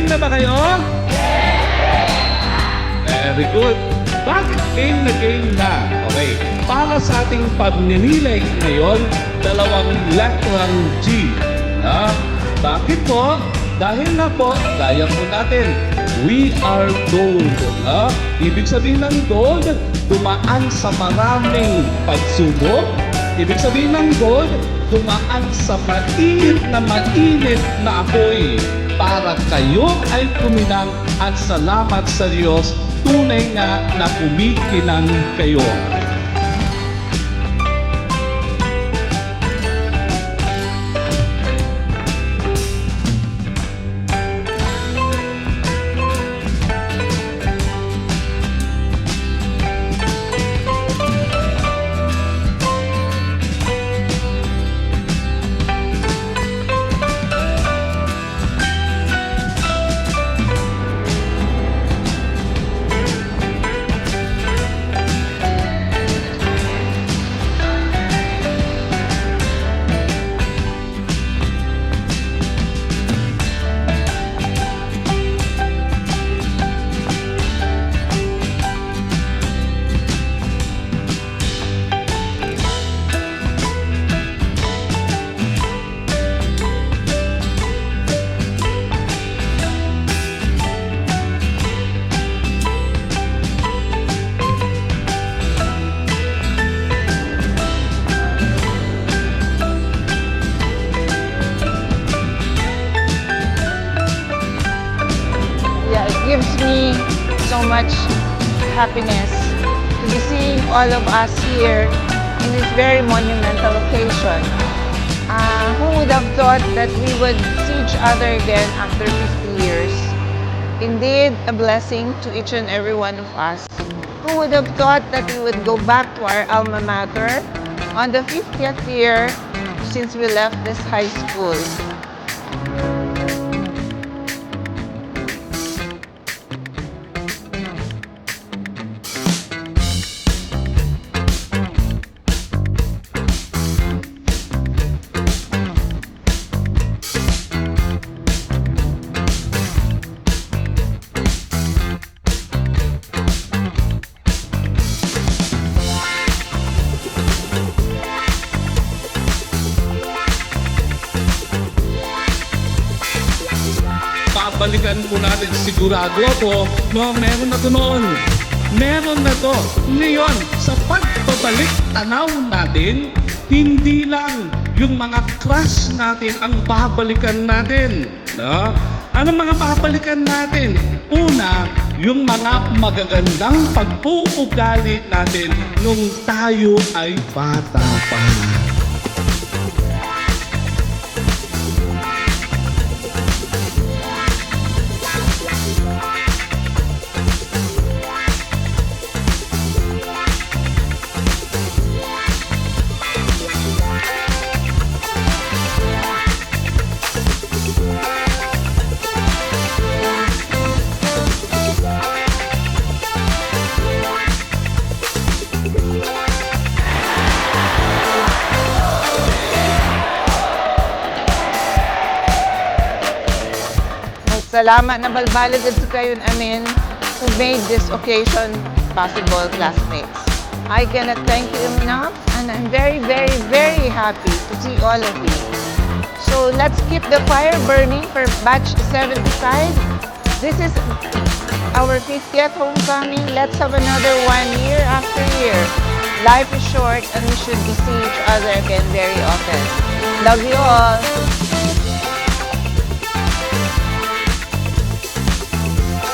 Game na ba kayo? Very good. Bakit game na? Okay. Para sa ating pagninilay ngayon, dalawang letrang G. Bakit po? Dahil na po, gaya po natin, we are gold. Ibig sabihin ng gold, dumaan sa maraming pagsubok. Ibig sabihin ng gold, dumaan sa mainit na apoy para kayo ay kuminang at salamat sa Diyos, tunay nga na kumikinang kayo. Gives me so much happiness to be seeing all of us here in this very monumental occasion. Who would have thought that we would see each other again after 50 years? Indeed, a blessing to each and every one of us. Who would have thought that we would go back to our alma mater on the 50th year since we left this high school? Balikan po natin, sigurado ako, meron na to noon. Meron na to. Ngayon, sa pagpabalik tanaw natin, hindi lang yung mga crush natin ang babalikan natin. Ano mga babalikan natin? Una, yung mga magagandang pag-uugali natin nung tayo ay bata pa. Salamat na balbalad at kayo amin who made this occasion possible, classmates. I cannot thank you enough, and I'm very, very, very happy to see all of you. So let's keep the fire burning for batch 75. This is our 50th homecoming. Let's have another one year after year. Life is short and we should see each other again very often. Love you all.